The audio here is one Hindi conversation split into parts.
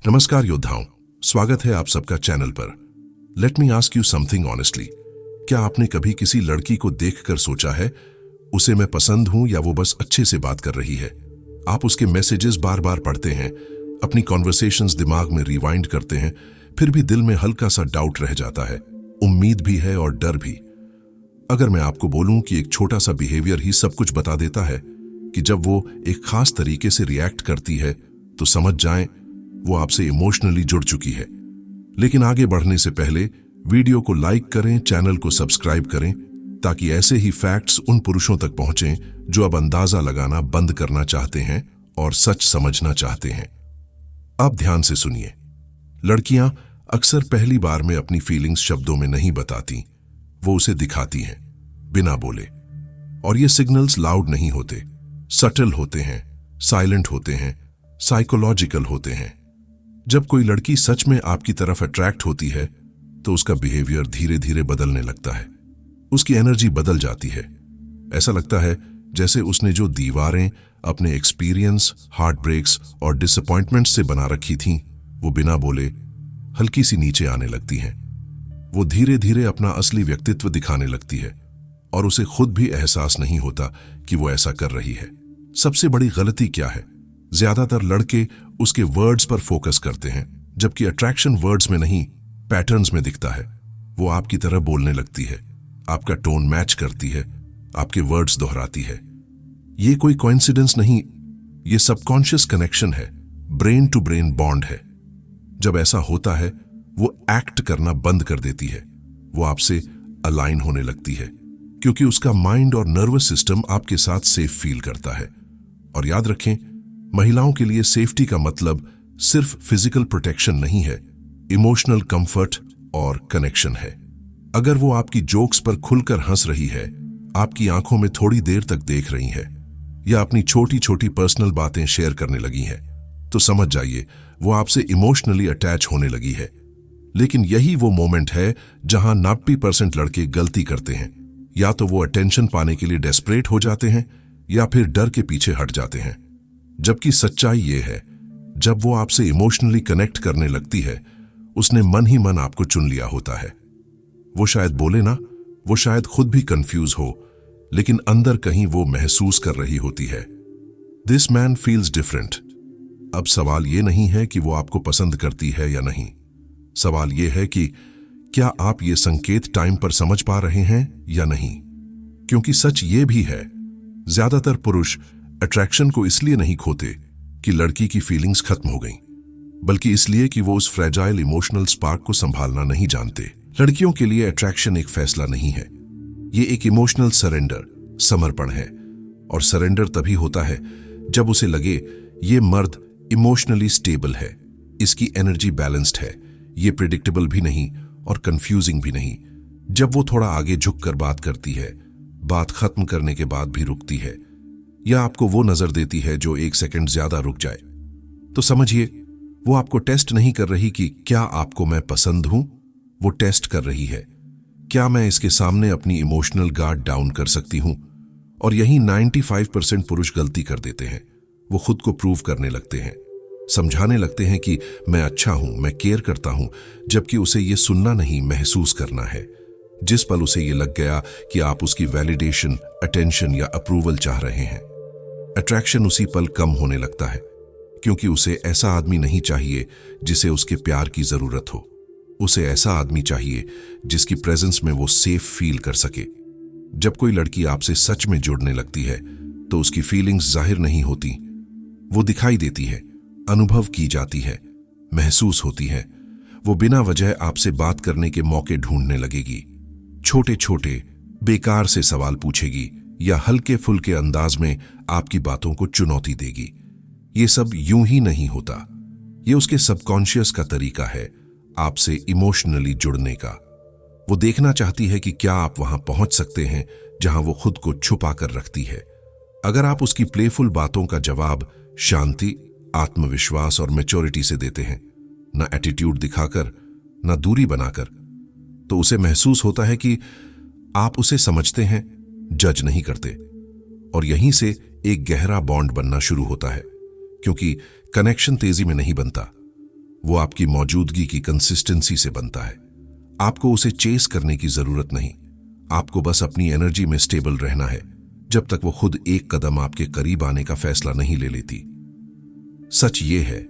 नमस्कार योद्धाओं, स्वागत है आप सबका चैनल पर। Let me ask you something honestly. क्या आपने कभी किसी लड़की को देखकर सोचा है उसे मैं पसंद हूं या वो बस अच्छे से बात कर रही है? आप उसके मैसेजेस बार बार पढ़ते हैं, अपनी कॉन्वर्सेशंस दिमाग में रिवाइंड करते हैं, फिर भी दिल में हल्का सा डाउट रह जाता है, उम्मीद भी है और डर भी। अगर मैं आपको बोलूं कि एक छोटा सा बिहेवियर ही सब कुछ बता देता है कि जब वो एक खास तरीके से रिएक्ट करती है तो समझ जाएं वो आपसे इमोशनली जुड़ चुकी है। लेकिन आगे बढ़ने से पहले वीडियो को लाइक करें, चैनल को सब्सक्राइब करें ताकि ऐसे ही फैक्ट्स उन पुरुषों तक पहुंचें जो अब अंदाजा लगाना बंद करना चाहते हैं और सच समझना चाहते हैं। अब ध्यान से सुनिए। लड़कियां अक्सर पहली बार में अपनी फीलिंग्स शब्दों में नहीं बताती, वो उसे दिखाती हैं बिना बोले। और ये सिग्नल्स लाउड नहीं होते, सटल होते हैं, साइलेंट होते हैं, साइकोलॉजिकल होते हैं। जब कोई लड़की सच में आपकी तरफ अट्रैक्ट होती है तो उसका बिहेवियर धीरे धीरे बदलने लगता है। उसकी एनर्जी बदल जाती है। ऐसा लगता है जैसे उसने जो दीवारें अपने एक्सपीरियंस, हार्ट ब्रेक्स और डिसअपॉइंटमेंट से बना रखी थीं, वो बिना बोले हल्की सी नीचे आने लगती हैं। वो धीरे धीरे अपना असली व्यक्तित्व दिखाने लगती है और उसे खुद भी एहसास नहीं होता कि वो ऐसा कर रही है। सबसे बड़ी गलती क्या है? ज्यादातर लड़के उसके वर्ड्स पर फोकस करते हैं, जबकि अट्रैक्शन वर्ड्स में नहीं, पैटर्न्स में दिखता है। वो आपकी तरह बोलने लगती है, आपका टोन मैच करती है, आपके वर्ड्स दोहराती है। ये कोई कोइंसिडेंस नहीं, ये सबकॉन्शियस कनेक्शन है, ब्रेन टू ब्रेन बॉन्ड है। जब ऐसा होता है वो एक्ट करना बंद कर देती है, वो आपसे अलाइन होने लगती है, क्योंकि उसका माइंड और नर्वस सिस्टम आपके साथ सेफ फील करता है। और याद रखें, महिलाओं के लिए सेफ्टी का मतलब सिर्फ फिजिकल प्रोटेक्शन नहीं है, इमोशनल कंफर्ट और कनेक्शन है। अगर वो आपकी जोक्स पर खुलकर हंस रही है, आपकी आंखों में थोड़ी देर तक देख रही है या अपनी छोटी छोटी पर्सनल बातें शेयर करने लगी है, तो समझ जाइए वो आपसे इमोशनली अटैच होने लगी है। लेकिन यही वो मोमेंट है जहां 90% लड़के गलती करते हैं। या तो वो अटेंशन पाने के लिए डेस्परेट हो जाते हैं या फिर डर के पीछे हट जाते हैं। जबकि सच्चाई ये है, जब वो आपसे इमोशनली कनेक्ट करने लगती है, उसने मन ही मन आपको चुन लिया होता है। वो शायद बोले ना, वो शायद खुद भी कंफ्यूज हो, लेकिन अंदर कहीं वो महसूस कर रही होती है, दिस मैन फील्स डिफरेंट। अब सवाल ये नहीं है कि वो आपको पसंद करती है या नहीं, सवाल ये है कि क्या आप ये संकेत टाइम पर समझ पा रहे हैं या नहीं। क्योंकि सच ये भी है, ज्यादातर पुरुष अट्रैक्शन को इसलिए नहीं खोते कि लड़की की फीलिंग्स खत्म हो गईं, बल्कि इसलिए कि वो उस फ्रेजाइल इमोशनल स्पार्क को संभालना नहीं जानते। लड़कियों के लिए अट्रैक्शन एक फैसला नहीं है, ये एक इमोशनल सरेंडर, समर्पण है। और सरेंडर तभी होता है जब उसे लगे ये मर्द इमोशनली स्टेबल है, इसकी एनर्जी बैलेंस्ड है, ये प्रिडिक्टेबल भी नहीं और कंफ्यूजिंग भी नहीं। जब वो थोड़ा आगे झुककर बात करती है, बात खत्म करने के बाद भी रुकती है, या आपको वो नजर देती है जो 1 सेकंड ज्यादा रुक जाए, तो समझिए वो आपको टेस्ट नहीं कर रही कि क्या आपको मैं पसंद हूं, वो टेस्ट कर रही है क्या मैं इसके सामने अपनी इमोशनल गार्ड डाउन कर सकती हूं। और यही 95% पुरुष गलती कर देते हैं। वो खुद को प्रूव करने लगते हैं, समझाने लगते हैं कि मैं अच्छा हूं, मैं केयर करता हूं, जबकि उसे ये सुनना नहीं, महसूस करना है। जिस पल उसे ये लग गया कि आप उसकी वैलिडेशन, अटेंशन या अप्रूवल चाह रहे हैं, अट्रैक्शन उसी पल कम होने लगता है, क्योंकि उसे ऐसा आदमी नहीं चाहिए जिसे उसके प्यार की जरूरत हो। उसे ऐसा आदमी चाहिए जिसकी प्रेजेंस में वो सेफ फील कर सके। जब कोई लड़की आपसे सच में जुड़ने लगती है तो उसकी फीलिंग्स जाहिर नहीं होती, वो दिखाई देती है, अनुभव की जाती है, महसूस होती है। वो बिना वजह आपसे बात करने के मौके ढूंढने लगेगी, छोटे छोटे बेकार से सवाल पूछेगी या हल्के फुल्के अंदाज में आपकी बातों को चुनौती देगी। ये सब यूं ही नहीं होता, ये उसके सबकॉन्शियस का तरीका है आपसे इमोशनली जुड़ने का। वो देखना चाहती है कि क्या आप वहां पहुंच सकते हैं जहां वो खुद को छुपा कर रखती है। अगर आप उसकी प्लेफुल बातों का जवाब शांति, आत्मविश्वास और मैच्योरिटी से देते हैं, ना एटीट्यूड दिखाकर, ना दूरी बनाकर, तो उसे महसूस होता है कि आप उसे समझते हैं, जज नहीं करते। और यहीं से एक गहरा बॉन्ड बनना शुरू होता है, क्योंकि कनेक्शन तेजी में नहीं बनता, वो आपकी मौजूदगी की कंसिस्टेंसी से बनता है। आपको उसे चेस करने की जरूरत नहीं, आपको बस अपनी एनर्जी में स्टेबल रहना है जब तक वो खुद एक कदम आपके करीब आने का फैसला नहीं ले लेती। सच ये है,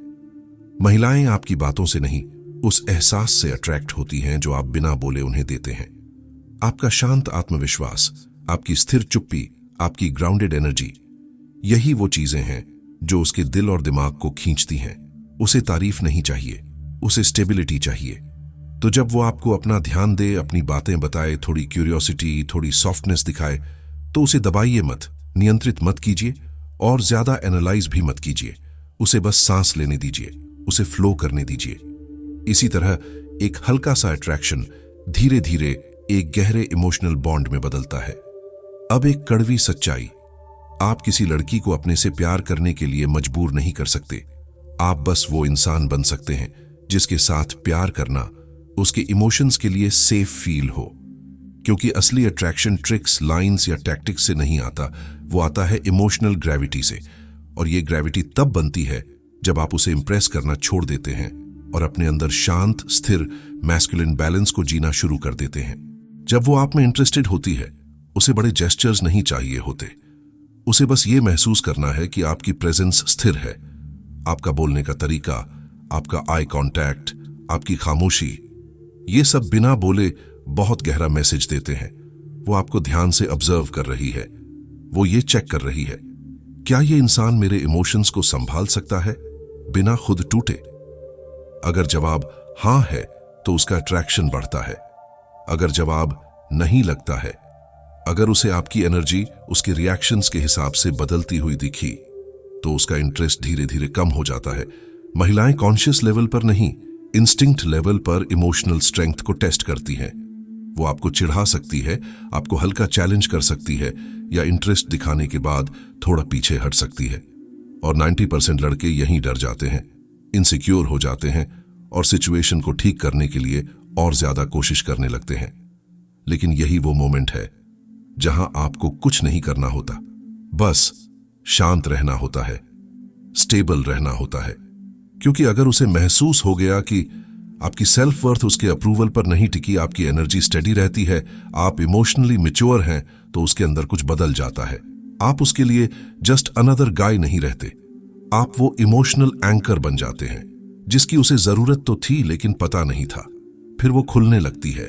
महिलाएं आपकी बातों से नहीं, उस एहसास से अट्रैक्ट होती हैं जो आप बिना बोले उन्हें देते हैं। आपका शांत आत्मविश्वास, आपकी स्थिर चुप्पी, आपकी ग्राउंडेड एनर्जी, यही वो चीजें हैं जो उसके दिल और दिमाग को खींचती हैं। उसे तारीफ नहीं चाहिए, उसे स्टेबिलिटी चाहिए। तो जब वो आपको अपना ध्यान दे, अपनी बातें बताए, थोड़ी क्यूरियोसिटी, थोड़ी सॉफ्टनेस दिखाए, तो उसे दबाइए मत, नियंत्रित मत कीजिए और ज्यादा एनालाइज भी मत कीजिए। उसे बस सांस लेने दीजिए, उसे फ्लो करने दीजिए। इसी तरह एक हल्का सा अट्रैक्शन धीरे धीरे एक गहरे इमोशनल बॉन्ड में बदलता है। अब एक कड़वी सच्चाई, आप किसी लड़की को अपने से प्यार करने के लिए मजबूर नहीं कर सकते। आप बस वो इंसान बन सकते हैं जिसके साथ प्यार करना उसके इमोशंस के लिए सेफ फील हो। क्योंकि असली अट्रैक्शन ट्रिक्स, लाइंस या टैक्टिक्स से नहीं आता, वो आता है इमोशनल ग्रेविटी से। और ये ग्रेविटी तब बनती है जब आप उसे इंप्रेस करना छोड़ देते हैं और अपने अंदर शांत, स्थिर, मैस्कुलिन बैलेंस को जीना शुरू कर देते हैं। जब वो आप में इंटरेस्टेड होती है, उसे बड़े जेस्चर्स नहीं चाहिए होते। उसे बस ये महसूस करना है कि आपकी प्रेजेंस स्थिर है। आपका बोलने का तरीका, आपका आई कांटेक्ट, आपकी खामोशी, ये सब बिना बोले बहुत गहरा मैसेज देते हैं। वो आपको ध्यान से ऑब्जर्व कर रही है, वो ये चेक कर रही है, क्या ये इंसान मेरे इमोशंस को संभाल सकता है बिना खुद टूटे? अगर जवाब हां है तो उसका अट्रैक्शन बढ़ता है। अगर जवाब नहीं लगता है, अगर उसे आपकी एनर्जी उसके रिएक्शंस के हिसाब से बदलती हुई दिखी, तो उसका इंटरेस्ट धीरे धीरे कम हो जाता है। महिलाएं कॉन्शियस लेवल पर नहीं, इंस्टिंक्ट लेवल पर इमोशनल स्ट्रेंथ को टेस्ट करती हैं। वो आपको चिढ़ा सकती है, आपको हल्का चैलेंज कर सकती है, या इंटरेस्ट दिखाने के बाद थोड़ा पीछे हट सकती है। और 90% लड़के यहीं डर जाते हैं, इनसिक्योर हो जाते हैं और सिचुएशन को ठीक करने के लिए और ज्यादा कोशिश करने लगते हैं। लेकिन यही वो मोमेंट है जहां आपको कुछ नहीं करना होता, बस शांत रहना होता है, स्टेबल रहना होता है। क्योंकि अगर उसे महसूस हो गया कि आपकी सेल्फ वर्थ उसके अप्रूवल पर नहीं टिकी, आपकी एनर्जी स्टेडी रहती है, आप इमोशनली मैच्योर हैं, तो उसके अंदर कुछ बदल जाता है। आप उसके लिए जस्ट अनदर गाय नहीं रहते, आप वो इमोशनल एंकर बन जाते हैं जिसकी उसे जरूरत तो थी लेकिन पता नहीं था। फिर वो खुलने लगती है,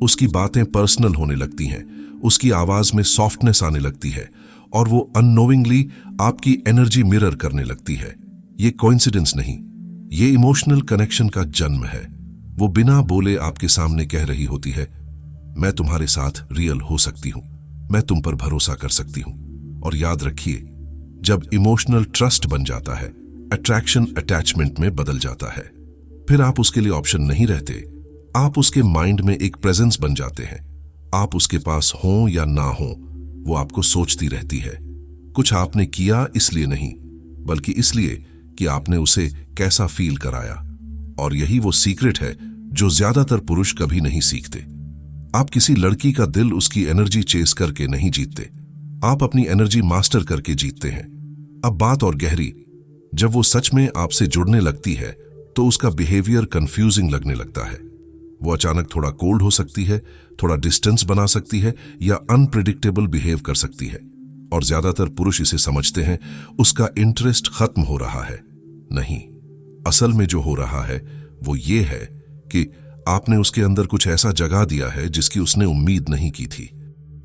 उसकी बातें पर्सनल होने लगती हैं, उसकी आवाज में सॉफ्टनेस आने लगती है और वो अननोइंगली आपकी एनर्जी मिरर करने लगती है। ये कोइंसिडेंस नहीं, ये इमोशनल कनेक्शन का जन्म है। वो बिना बोले आपके सामने कह रही होती है, मैं तुम्हारे साथ रियल हो सकती हूं, मैं तुम पर भरोसा कर सकती हूं। और याद रखिए, जब इमोशनल ट्रस्ट बन जाता है, अट्रैक्शन अटैचमेंट में बदल जाता है। फिर आप उसके लिए ऑप्शन नहीं रहते, आप उसके माइंड में एक प्रेजेंस बन जाते हैं। आप उसके पास हों या ना हो, वो आपको सोचती रहती है। कुछ आपने किया इसलिए नहीं, बल्कि इसलिए कि आपने उसे कैसा फील कराया। और यही वो सीक्रेट है जो ज्यादातर पुरुष कभी नहीं सीखते। आप किसी लड़की का दिल उसकी एनर्जी चेस करके नहीं जीतते, आप अपनी एनर्जी मास्टर करके जीतते हैं। अब बात और गहरी, जब वो सच में आपसे जुड़ने लगती है तो उसका बिहेवियर कंफ्यूजिंग लगने लगता है। वो अचानक थोड़ा कोल्ड हो सकती है, थोड़ा डिस्टेंस बना सकती है, या अनप्रिडिक्टेबल बिहेव कर सकती है। और ज्यादातर पुरुष इसे समझते हैं उसका इंटरेस्ट खत्म हो रहा है। नहीं, असल में जो हो रहा है वो ये है कि आपने उसके अंदर कुछ ऐसा जगा दिया है जिसकी उसने उम्मीद नहीं की थी।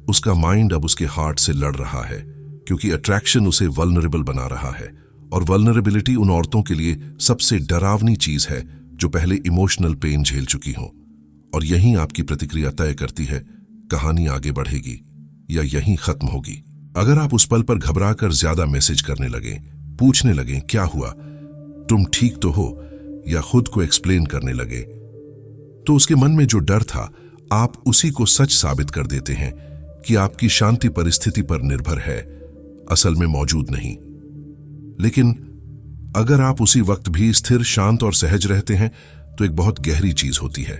उसका माइंड अब उसके हार्ट से लड़ रहा है, क्योंकि अट्रैक्शन उसे वल्नरेबल बना रहा है। और वल्नरेबिलिटी उन औरतों के लिए सबसे डरावनी चीज है जो पहले इमोशनल पेन झेल चुकी हों। और यहीं आपकी प्रतिक्रिया तय करती है कहानी आगे बढ़ेगी या यहीं खत्म होगी। अगर आप उस पल पर घबराकर ज्यादा मैसेज करने लगे, पूछने लगे क्या हुआ, तुम ठीक तो हो, या खुद को एक्सप्लेन करने लगे, तो उसके मन में जो डर था, आप उसी को सच साबित कर देते हैं कि आपकी शांति परिस्थिति पर निर्भर है, असल में मौजूद नहीं। लेकिन अगर आप उसी वक्त भी स्थिर, शांत और सहज रहते हैं, तो एक बहुत गहरी चीज होती है।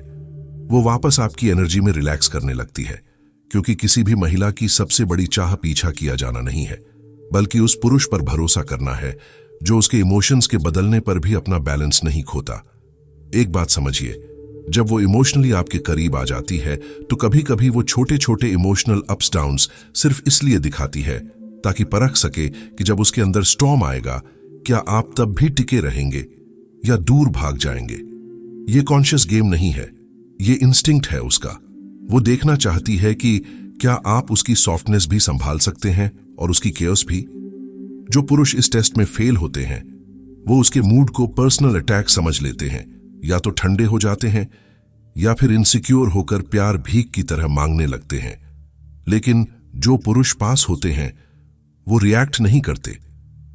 वो वापस आपकी एनर्जी में रिलैक्स करने लगती है। क्योंकि किसी भी महिला की सबसे बड़ी चाह पीछा किया जाना नहीं है, बल्कि उस पुरुष पर भरोसा करना है जो उसके इमोशंस के बदलने पर भी अपना बैलेंस नहीं खोता। एक बात समझिए, जब वो इमोशनली आपके करीब आ जाती है तो कभी कभी वो छोटे छोटे इमोशनल अप्स डाउन्स सिर्फ इसलिए दिखाती है ताकि परख सके कि जब उसके अंदर स्टॉर्म आएगा क्या आप तब भी टिके रहेंगे या दूर भाग जाएंगे। ये कॉन्शियस गेम नहीं है, ये इंस्टिंक्ट है उसका। वो देखना चाहती है कि क्या आप उसकी सॉफ्टनेस भी संभाल सकते हैं और उसकी केयर्स भी। जो पुरुष इस टेस्ट में फेल होते हैं वो उसके मूड को पर्सनल अटैक समझ लेते हैं, या तो ठंडे हो जाते हैं या फिर इनसिक्योर होकर प्यार भीख की तरह मांगने लगते हैं। लेकिन जो पुरुष पास होते हैं वो रिएक्ट नहीं करते,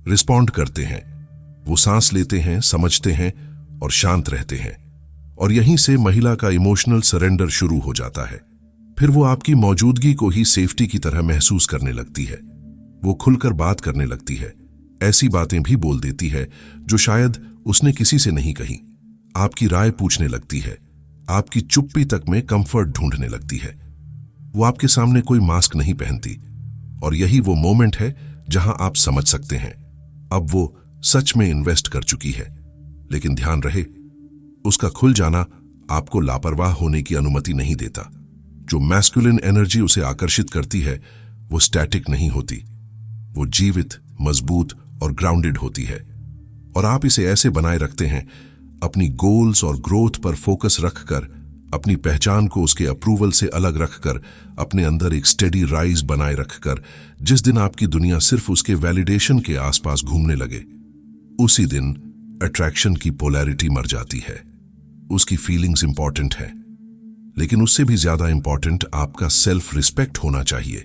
रिस्पॉन्ड करते हैं। वो सांस लेते हैं, समझते हैं और शांत रहते हैं। और यहीं से महिला का इमोशनल सरेंडर शुरू हो जाता है। फिर वो आपकी मौजूदगी को ही सेफ्टी की तरह महसूस करने लगती है। वो खुलकर बात करने लगती है, ऐसी बातें भी बोल देती है जो शायद उसने किसी से नहीं कही। आपकी राय पूछने लगती है, आपकी चुप्पी तक में कंफर्ट ढूंढने लगती है। वो आपके सामने कोई मास्क नहीं पहनती। और यही वो मोमेंट है जहां आप समझ सकते हैं अब वो सच में इन्वेस्ट कर चुकी है। लेकिन ध्यान रहे, उसका खुल जाना आपको लापरवाह होने की अनुमति नहीं देता। जो मैस्कुलिन एनर्जी उसे आकर्षित करती है वो स्टैटिक नहीं होती, वो जीवित, मजबूत और ग्राउंडेड होती है। और आप इसे ऐसे बनाए रखते हैं, अपनी गोल्स और ग्रोथ पर फोकस रखकर, अपनी पहचान को उसके अप्रूवल से अलग रखकर, अपने अंदर एक स्टेडी राइज बनाए रखकर। जिस दिन आपकी दुनिया सिर्फ उसके वैलिडेशन के आसपास घूमने लगे, उसी दिन अट्रैक्शन की पोलैरिटी मर जाती है। उसकी फीलिंग्स इंपॉर्टेंट है, लेकिन उससे भी ज्यादा इंपॉर्टेंट आपका सेल्फ रिस्पेक्ट होना चाहिए।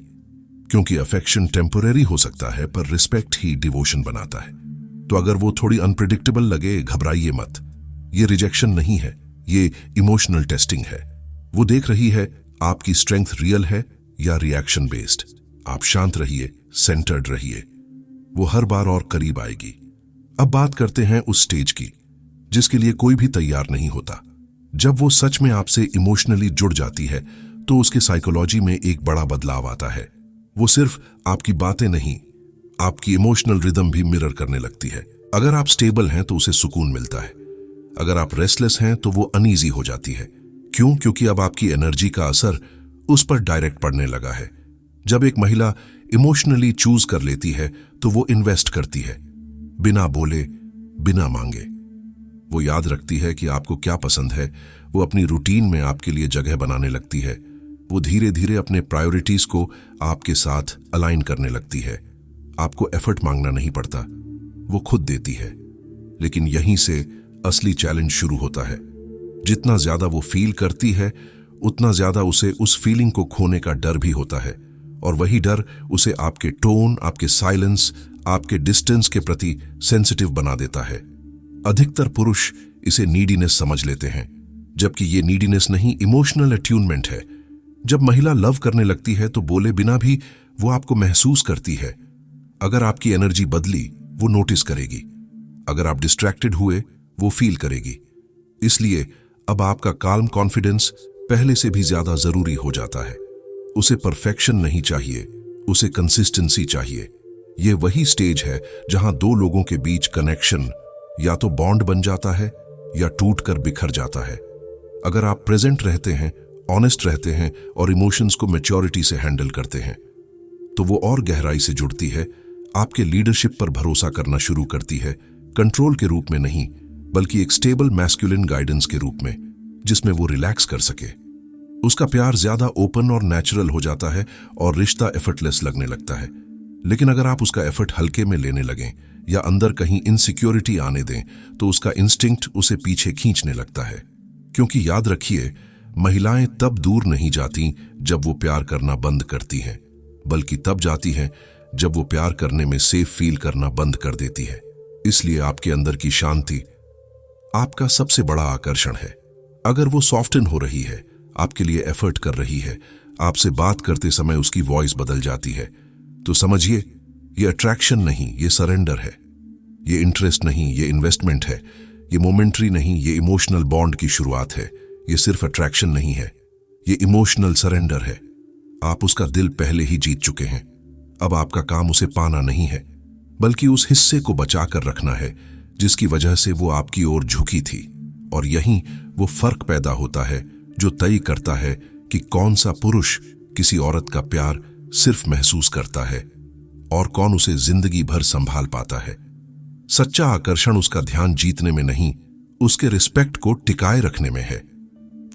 क्योंकि अफेक्शन टेम्पररी हो सकता है पर रिस्पेक्ट ही डिवोशन बनाता है। तो अगर वो थोड़ी अनप्रिडिक्टेबल लगे, घबराइए मत। ये रिजेक्शन नहीं है, ये इमोशनल टेस्टिंग है। वो देख रही है आपकी स्ट्रेंथ रियल है या रिएक्शन बेस्ड। आप शांत रहिए, सेंटर्ड रहिए, वो हर बार और करीब आएगी। अब बात करते हैं उस स्टेज की जिसके लिए कोई भी तैयार नहीं होता। जब वो सच में आपसे इमोशनली जुड़ जाती है तो उसके साइकोलॉजी में एक बड़ा बदलाव आता है। वो सिर्फ आपकी बातें नहीं, आपकी इमोशनल रिदम भी मिरर करने लगती है। अगर आप स्टेबल हैं तो उसे सुकून मिलता है, अगर आप रेस्टलेस हैं तो वो अनईजी हो जाती है। क्यों? क्योंकि अब आपकी एनर्जी का असर उस पर डायरेक्ट पड़ने लगा है। जब एक महिला इमोशनली चूज कर लेती है तो वो इन्वेस्ट करती है, बिना बोले, बिना मांगे। वो याद रखती है कि आपको क्या पसंद है, वो अपनी रूटीन में आपके लिए जगह बनाने लगती है। वो धीरे धीरे अपने प्रायोरिटीज को आपके साथ अलाइन करने लगती है। आपको एफर्ट मांगना नहीं पड़ता, वो खुद देती है। लेकिन यहीं से असली चैलेंज शुरू होता है। जितना ज्यादा वो फील करती है उतना ज्यादा उसे उस फीलिंग को खोने का डर भी होता है। और वही डर उसे आपके टोन, आपके साइलेंस, आपके डिस्टेंस के प्रति सेंसिटिव बना देता है। अधिकतर पुरुष इसे नीडीनेस समझ लेते हैं, जबकि ये नीडीनेस नहीं, इमोशनल अट्यूनमेंट है। जब महिला लव करने लगती है तो बोले बिना भी वो आपको महसूस करती है। अगर आपकी एनर्जी बदली वो नोटिस करेगी, अगर आप डिस्ट्रैक्टेड हुए वो फील करेगी। इसलिए अब आपका काल्म कॉन्फिडेंस पहले से भी ज्यादा जरूरी हो जाता है। उसे परफेक्शन नहीं चाहिए, उसे कंसिस्टेंसी चाहिए। यह वही स्टेज है जहां दो लोगों के बीच कनेक्शन या तो बॉन्ड बन जाता है या टूटकर बिखर जाता है। अगर आप प्रेजेंट रहते हैं, ऑनेस्ट रहते हैं और इमोशंस को मैच्योरिटी से हैंडल करते हैं तो वो और गहराई से जुड़ती है, आपके लीडरशिप पर भरोसा करना शुरू करती है, कंट्रोल के रूप में नहीं बल्कि एक स्टेबल मैस्कुलिन गाइडेंस के रूप में, जिसमें वो रिलैक्स कर सके। उसका प्यार ज्यादा ओपन और नेचुरल हो जाता है और रिश्ता एफर्टलेस लगने लगता है। लेकिन अगर आप उसका एफर्ट हल्के में लेने लगें या अंदर कहीं इनसिक्योरिटी आने दें तो उसका इंस्टिंक्ट उसे पीछे खींचने लगता है। क्योंकि याद रखिए, महिलाएं तब दूर नहीं जाती जब वो प्यार करना बंद करती हैं, बल्कि तब जाती हैं जब वो प्यार करने में सेफ फील करना बंद कर देती है। इसलिए आपके अंदर की शांति आपका सबसे बड़ा आकर्षण है। अगर वो सॉफ्टन हो रही है, आपके लिए एफर्ट कर रही है, आपसे बात करते समय उसकी वॉइस बदल जाती है, तो समझिए ये अट्रैक्शन नहीं, ये सरेंडर है। ये इंटरेस्ट नहीं, ये इन्वेस्टमेंट है। ये मोमेंट्री नहीं, ये इमोशनल बॉन्ड की शुरुआत है। ये सिर्फ अट्रैक्शन नहीं है, ये इमोशनल सरेंडर है। आप उसका दिल पहले ही जीत चुके हैं। अब आपका काम उसे पाना नहीं है, बल्कि उस हिस्से को बचाकर रखना है जिसकी वजह से वो आपकी ओर झुकी थी। और यहीं वो फर्क पैदा होता है जो तय करता है कि कौन सा पुरुष किसी औरत का प्यार सिर्फ महसूस करता है और कौन उसे जिंदगी भर संभाल पाता है। सच्चा आकर्षण उसका ध्यान जीतने में नहीं, उसके रिस्पेक्ट को टिकाए रखने में है।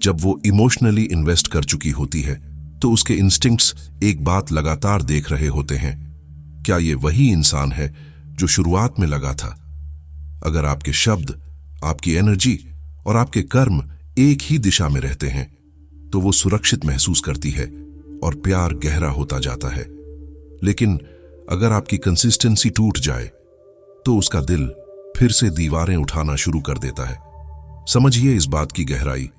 जब वो इमोशनली इन्वेस्ट कर चुकी होती है तो उसके इंस्टिंक्ट्स एक बात लगातार देख रहे होते हैं, क्या ये वही इंसान है जो शुरुआत में लगा था? अगर आपके शब्द, आपकी एनर्जी और आपके कर्म एक ही दिशा में रहते हैं तो वो सुरक्षित महसूस करती है और प्यार गहरा होता जाता है। लेकिन अगर आपकी कंसिस्टेंसी टूट जाए तो उसका दिल फिर से दीवारें उठाना शुरू कर देता है। समझिए इस बात की गहराई।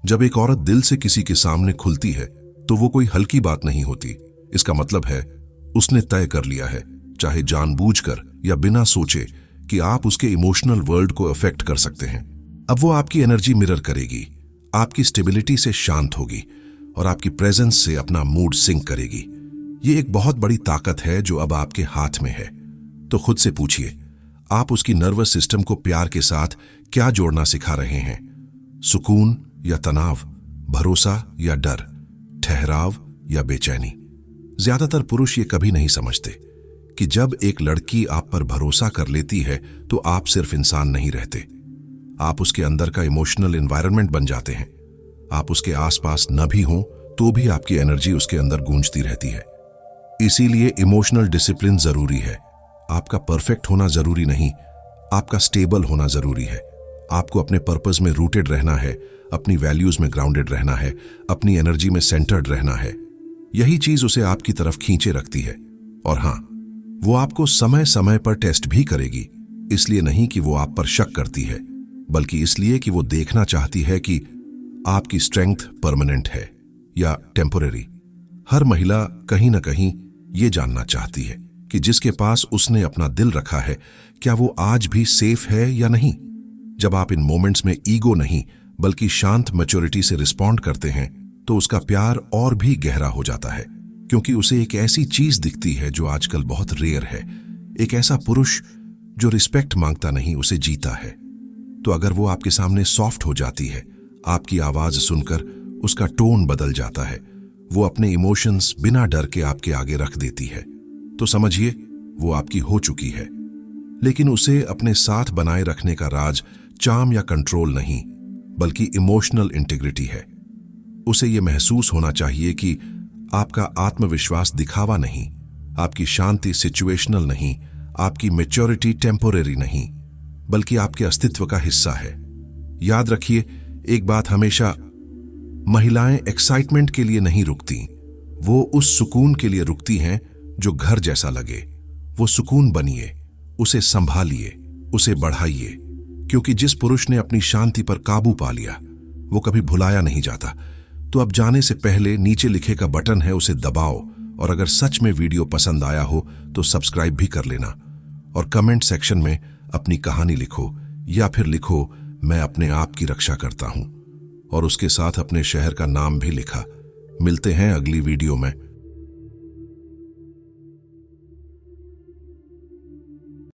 जब एक औरत दिल से किसी के सामने खुलती है तो वो कोई हल्की बात नहीं होती। इसका मतलब है उसने तय कर लिया है, चाहे जानबूझकर या बिना सोचे, कि आप उसके इमोशनल वर्ल्ड को अफेक्ट कर सकते हैं। अब वो आपकी एनर्जी मिरर करेगी, आपकी स्टेबिलिटी से शांत होगी और आपकी प्रेजेंस से अपना मूड सिंक करेगी। ये एक बहुत बड़ी ताकत है जो अब आपके हाथ में है। तो खुद से पूछिए, आप उसकी नर्वस सिस्टम को प्यार के साथ क्या जोड़ना सिखा रहे हैं? सुकून या तनाव, भरोसा या डर, ठहराव या बेचैनी? ज्यादातर पुरुष ये कभी नहीं समझते कि जब एक लड़की आप पर भरोसा कर लेती है तो आप सिर्फ इंसान नहीं रहते, आप उसके अंदर का इमोशनल एनवायरनमेंट बन जाते हैं। आप उसके आसपास न भी हों तो भी आपकी एनर्जी उसके अंदर गूंजती रहती है। इसीलिए इमोशनल डिसिप्लिन जरूरी है। आपका परफेक्ट होना जरूरी नहीं, आपका स्टेबल होना जरूरी है। आपको अपने पर्पस में रूटेड रहना है, अपनी वैल्यूज में ग्राउंडेड रहना है, अपनी एनर्जी में सेंटर्ड रहना है। यही चीज उसे आपकी तरफ खींचे रखती है। और हां, वो आपको समय समय पर टेस्ट भी करेगी, इसलिए नहीं कि वो आप पर शक करती है, बल्कि इसलिए कि वो देखना चाहती है कि आपकी स्ट्रेंथ परमानेंट है या टेम्पररी। हर महिला कहीं ना कहीं ये जानना चाहती है कि जिसके पास उसने अपना दिल रखा है, क्या वो आज भी सेफ है या नहीं। जब आप इन मोमेंट्स में ईगो नहीं बल्कि शांत मैच्योरिटी से रिस्पॉन्ड करते हैं तो उसका प्यार और भी गहरा हो जाता है, क्योंकि उसे एक ऐसी चीज दिखती है जो आजकल बहुत रेयर है, एक ऐसा पुरुष जो रिस्पेक्ट मांगता नहीं, उसे जीता है। तो अगर वो आपके सामने सॉफ्ट हो जाती है, आपकी आवाज सुनकर उसका टोन बदल जाता है, वो अपने इमोशंस बिना डर के आपके आगे रख देती है, तो समझिए वो आपकी हो चुकी है। लेकिन उसे अपने साथ बनाए रखने का राज चार्म या कंट्रोल नहीं, बल्कि इमोशनल इंटीग्रिटी है। उसे ये महसूस होना चाहिए कि आपका आत्मविश्वास दिखावा नहीं, आपकी शांति सिचुएशनल नहीं, आपकी मैच्योरिटी टेम्पोरेरी नहीं, बल्कि आपके अस्तित्व का हिस्सा है। याद रखिए एक बात हमेशा, महिलाएं एक्साइटमेंट के लिए नहीं रुकती, वो उस सुकून के लिए रुकती हैं जो घर जैसा लगे। वो सुकून बनिए, उसे संभालिए, उसे बढ़ाइए, क्योंकि जिस पुरुष ने अपनी शांति पर काबू पा लिया वो कभी भुलाया नहीं जाता। तो अब जाने से पहले नीचे लिखे का बटन है, उसे दबाओ, और अगर सच में वीडियो पसंद आया हो तो सब्सक्राइब भी कर लेना। और कमेंट सेक्शन में अपनी कहानी लिखो, या फिर लिखो मैं अपने आप की रक्षा करता हूं, और उसके साथ अपने शहर का नाम भी लिखा। मिलते हैं अगली वीडियो में।